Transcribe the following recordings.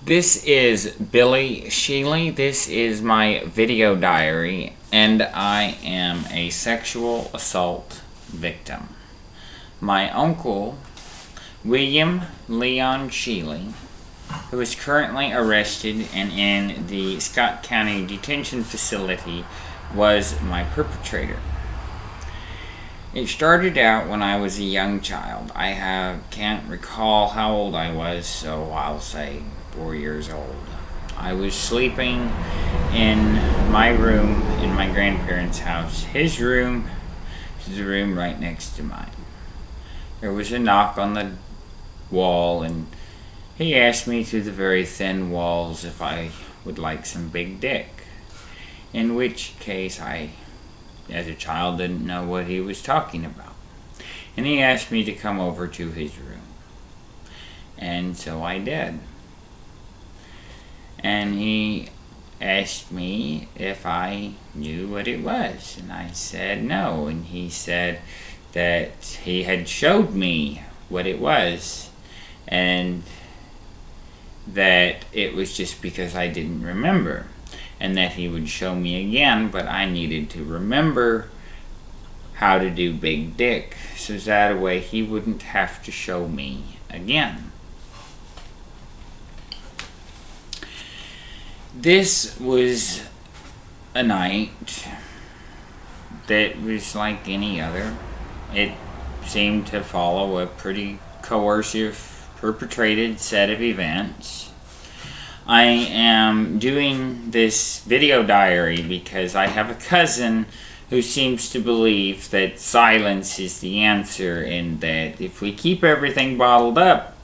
This is Billy Sheely. This is my video diary, and I am a sexual assault victim. My uncle, William Leon Sheely, who is currently arrested and in the Scott County Detention Facility, was my perpetrator. It started out when I was a young child. Can't recall how old I was, so I'll say 4 years old. I was sleeping in my room in my grandparents' house. His room is the room right next to mine. There was a knock on the wall, and he asked me through the very thin walls if I would like some big dick. In which case I, as a child, didn't know what he was talking about. And he asked me to come over to his room. And so I did. And he asked me if I knew what it was. And I said no. And he said that he had showed me what it was. And that it was just because I didn't remember. And that he would show me again, but I needed to remember how to do big dick, so that way he wouldn't have to show me again. This was a night that was like any other. It seemed to follow a pretty coercive, perpetrated set of events. I am doing this video diary because I have a cousin who seems to believe that silence is the answer, and that if we keep everything bottled up,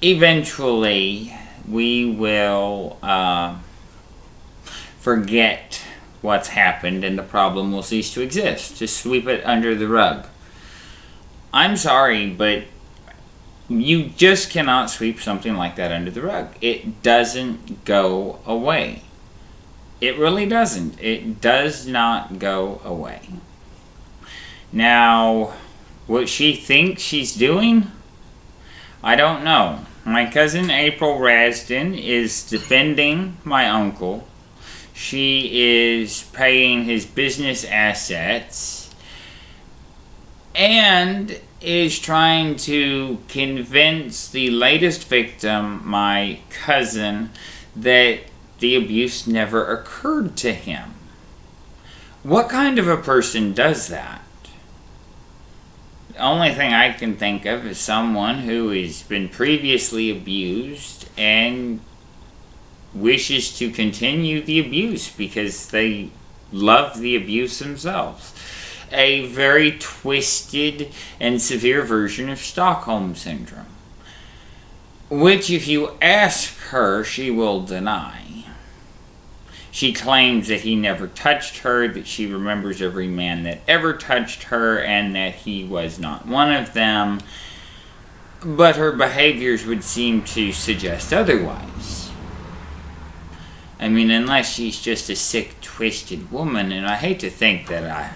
eventually we will forget what's happened and the problem will cease to exist. Just sweep it under the rug. I'm sorry, but you just cannot sweep something like that under the rug. It doesn't go away. It really doesn't. It does not go away. Now, what she thinks she's doing, I don't know. My cousin April Rasden is defending my uncle. She is paying his business assets and is trying to convince the latest victim, my cousin, that the abuse never occurred to him. What kind of a person does that? The only thing I can think of is someone who has been previously abused and wishes to continue the abuse because they love the abuse themselves. A very twisted and severe version of Stockholm Syndrome, which if you ask her, she will deny. She claims that he never touched her, that she remembers every man that ever touched her, and that he was not one of them, but her behaviors would seem to suggest otherwise. I mean, unless she's just a sick, twisted woman, and I hate to think that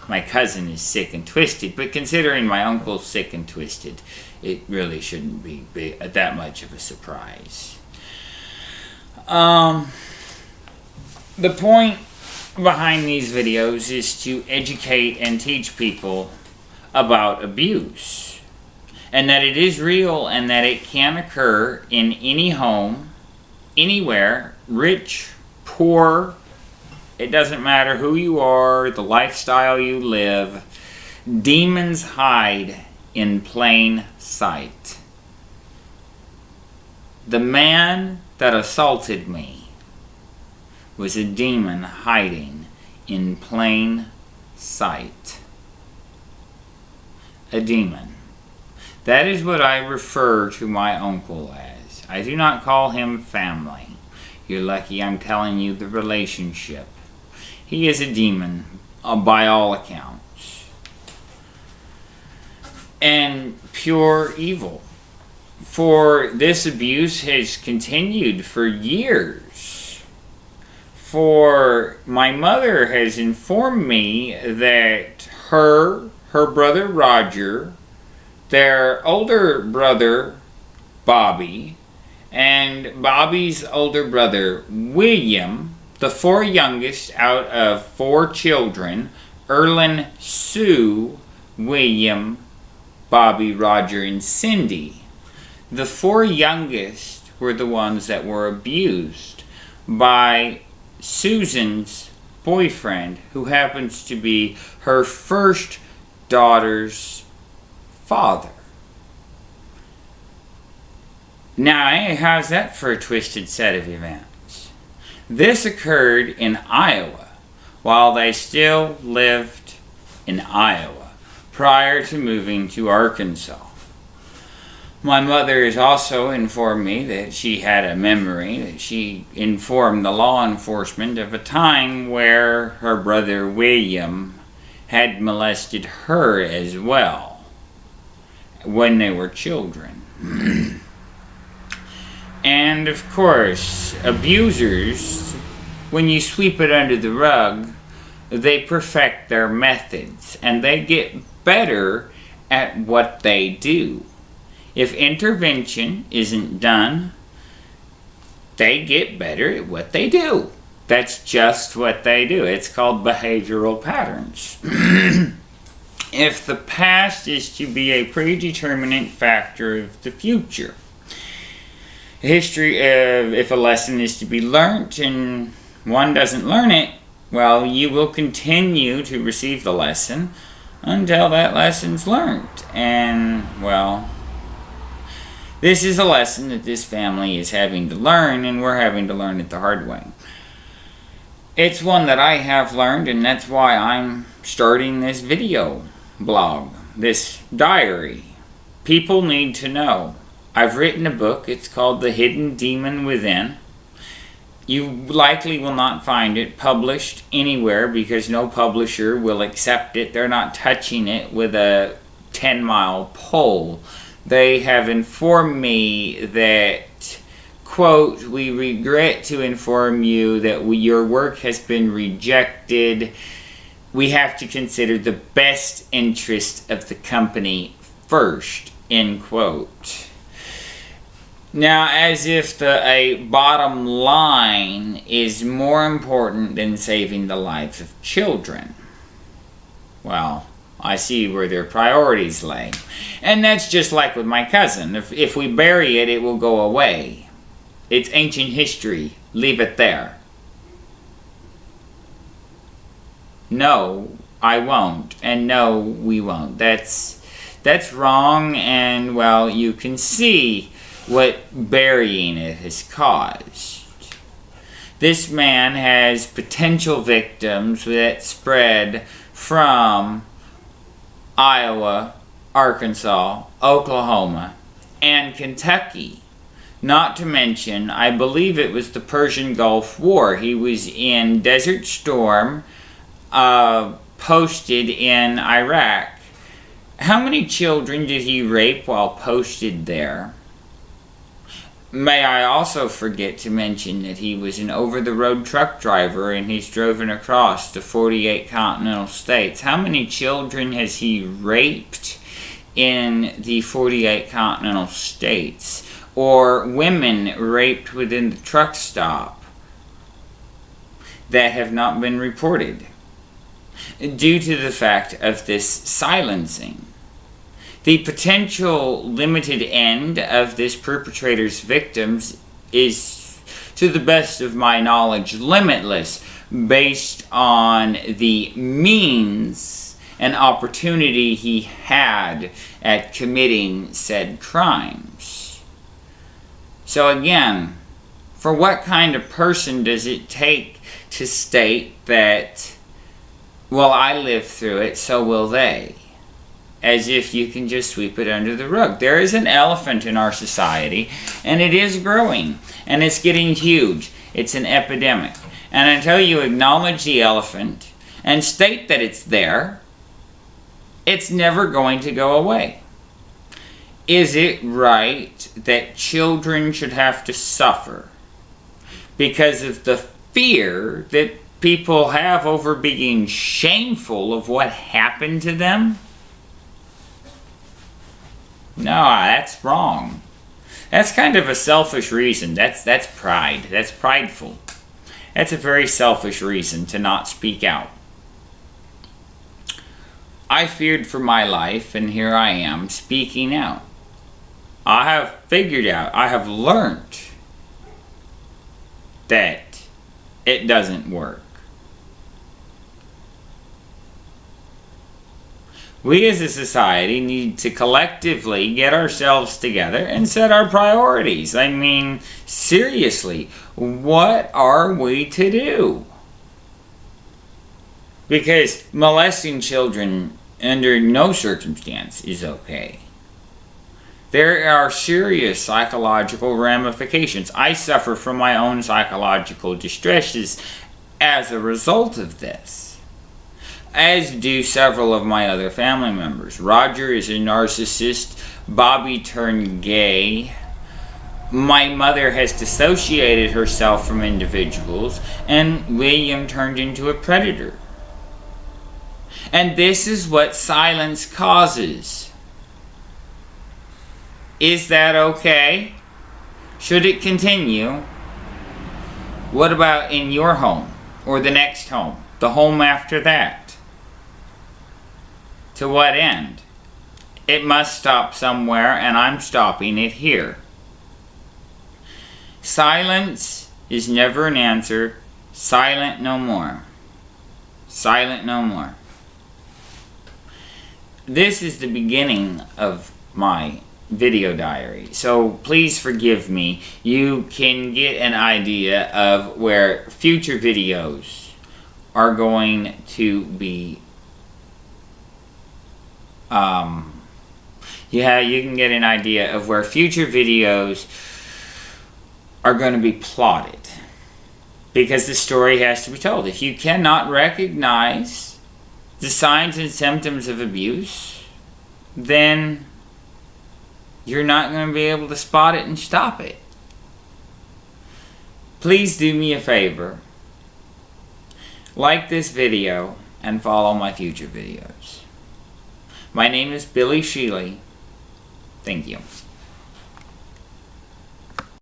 my cousin is sick and twisted, but considering my uncle's sick and twisted, it really shouldn't be that much of a surprise. The point behind these videos is to educate and teach people about abuse, and that it is real and that it can occur in any home, anywhere, rich, poor. It doesn't matter who you are, the lifestyle you live. Demons hide in plain sight. The man that assaulted me was a demon hiding in plain sight. A demon. That is what I refer to my uncle as. I do not call him family. You're lucky I'm telling you the relationship. He is a demon, by all accounts, and pure evil. For this abuse has continued for years. For my mother has informed me that her brother Roger, their older brother Bobby, and Bobby's older brother, William, the four youngest out of four children, Erlin, Sue, William, Bobby, Roger, and Cindy. The four youngest were the ones that were abused by Susan's boyfriend, who happens to be her first daughter's father. Now, how's that for a twisted set of events? This occurred in Iowa, while they still lived in Iowa, prior to moving to Arkansas. My mother has also informed me that she had a memory that she informed the law enforcement of a time where her brother William had molested her as well when they were children. And of course, abusers, when you sweep it under the rug, they perfect their methods and they get better at what they do. If intervention isn't done, they get better at what they do. That's just what they do. It's called behavioral patterns. If the past is to be a predeterminate factor of the future, history of if a lesson is to be learnt and one doesn't learn it, well, you will continue to receive the lesson until that lesson's learnt. And, well, this is a lesson that this family is having to learn, and we're having to learn it the hard way. It's one that I have learned, and that's why I'm starting this video blog, this diary. People need to know. I've written a book. It's called The Hidden Demon Within. You likely will not find it published anywhere because no publisher will accept it. They're not touching it with a 10-mile pole. They have informed me that, quote, "We regret to inform you that your work has been rejected. We have to consider the best interest of the company first," end quote. Now, as if a bottom line is more important than saving the lives of children. Well, I see where their priorities lay. And that's just like with my cousin. If we bury it, it will go away. It's ancient history. Leave it there. No, I won't. And no, we won't. That's wrong, and, well, you can see what burying it has caused. This man has potential victims that spread from Iowa, Arkansas, Oklahoma, and Kentucky. Not to mention, I believe it was the Persian Gulf War. He was in Desert Storm, posted in Iraq. How many children did he rape while posted there? May I also forget to mention that he was an over-the-road truck driver and he's driven across the 48 continental states. How many children has he raped in the 48 continental states? Or women raped within the truck stop that have not been reported due to the fact of this silencing? The potential limited end of this perpetrator's victims is, to the best of my knowledge, limitless based on the means and opportunity he had at committing said crimes. So again, for what kind of person does it take to state that, well, I lived through it, so will they? As if you can just sweep it under the rug. There is an elephant in our society, and it is growing, and it's getting huge. It's an epidemic. And until you acknowledge the elephant and state that it's there, it's never going to go away. Is it right that children should have to suffer because of the fear that people have over being shameful of what happened to them? No, that's wrong. That's kind of a selfish reason. That's pride. That's prideful. That's a very selfish reason to not speak out. I feared for my life, and here I am speaking out. I have figured out, I have learned that it doesn't work. We as a society need to collectively get ourselves together and set our priorities. I mean, seriously, what are we to do? Because molesting children under no circumstance is okay. There are serious psychological ramifications. I suffer from my own psychological distresses as a result of this, as do several of my other family members. Roger is a narcissist. Bobby turned gay. My mother has dissociated herself from individuals, and William turned into a predator. And this is what silence causes. Is that okay? Should it continue? What about in your home? Or the next home? The home after that? To what end? It must stop somewhere, and I'm stopping it here. Silence is never an answer. Silent no more. Silent no more. This is the beginning of my video diary, so please forgive me. You can get an idea of where future videos are going to be. You can get an idea of where future videos are going to be plotted, because the story has to be told. If you cannot recognize the signs and symptoms of abuse, then you're not going to be able to spot it and stop it. Please do me a favor. Like this video and follow my future videos. My name is Billy Sheely. Thank you.